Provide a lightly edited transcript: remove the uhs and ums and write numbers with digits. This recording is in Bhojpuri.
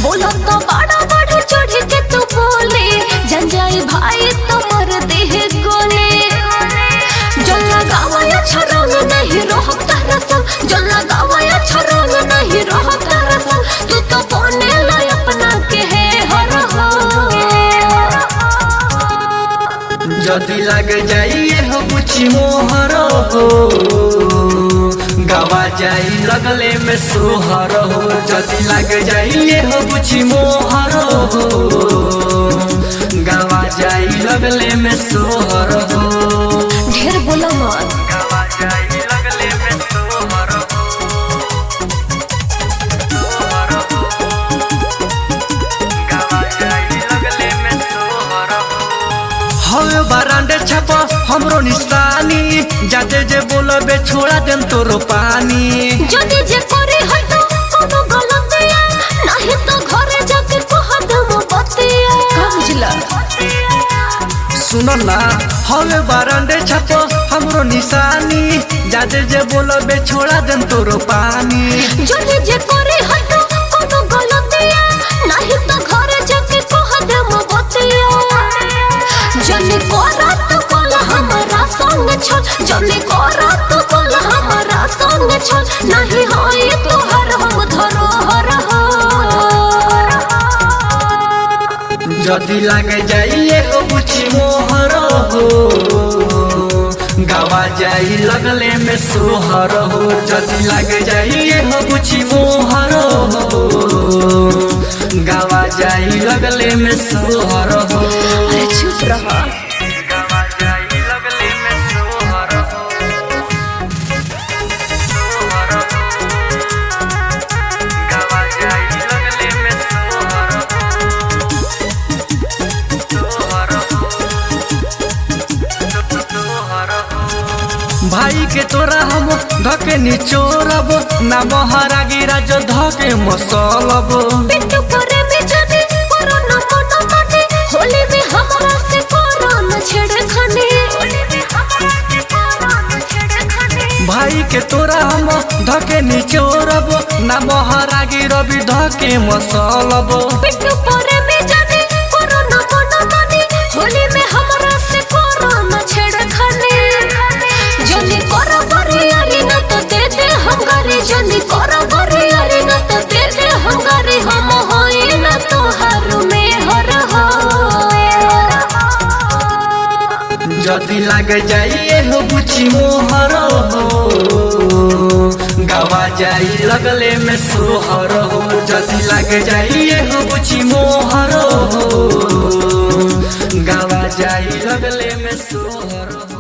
बोला तो बड़ा बड़ा चढ़ के तू बोले जंजाई भाई तो मर दे गोले जो लगावा छरंग नहीं रहता रसम जो लगावा छरंग नहीं रहता रसम तू तो बने ला अपना के है हर हो जदी लग जाइए हो कुछ मोहर हो गावा जाई लगले में सोहर हो जदी लग जाइए हो कुछ मोहर हो गावा जाई लगले में सोहर हो ढेर बोला मत गावा जाई लगले में सोहर हो गावा जाई लगले में सोहर हो हवे बरांडे छप हमरो निशानी जाते जे बोलबे छोड़ा देम तोरो पानी जदी जे करे हटो कोनो गलतिया नहीं तो घरे जाके कह दम बतिया का बुझला सुनो ना हवे बरांडे छप हमरो निशानी जाते जे बोलबे छोड़ा देम तोरो पानी जदी जे करे हटो कोनो गलतिया नहीं तो घरे जाके कह दम बतिया जने करा तो कल हमारा संग छल जने करा तो कल हमारा संग छल नहीं होई तोहर हम धरोहर हो जदी लग जाइए हो कुछ मोहर हो गावा जाई लगले में सोहर हो जदी लग जाइए हो कुछ मोहर हो गावा जाई लगले में सोहर हो अरे चुप रहा गावा जाई लगले में सोहर हो सोहर हो गावा जाई लगले में सोहर हो भाई के तोरा हम धके निचोरब ना बहरा गिरा जो धके मसलब पिट्टू करे बिजली करो न मनो मने होली में हमरा से करो न छेड़खानी भाई के तोरा हम धके निचोरब ना बहरा गिरबी धके मसलब पिट्टू करे बिजली करो न मनो मने होली में हमरा से करो न छेड़खानी जनी करो बरियारी न तो दे दे हम गारी जनी करो बरियारी न तो दे दे हम गारी हम होई न तोहार में हर हो जदी लग जाइए हो कुछ मोहर हो गावा जाई लगले में सोहर हो जदी लग जाइए हो कुछ मोहर हो गावा जाई लगले में सोहर हो।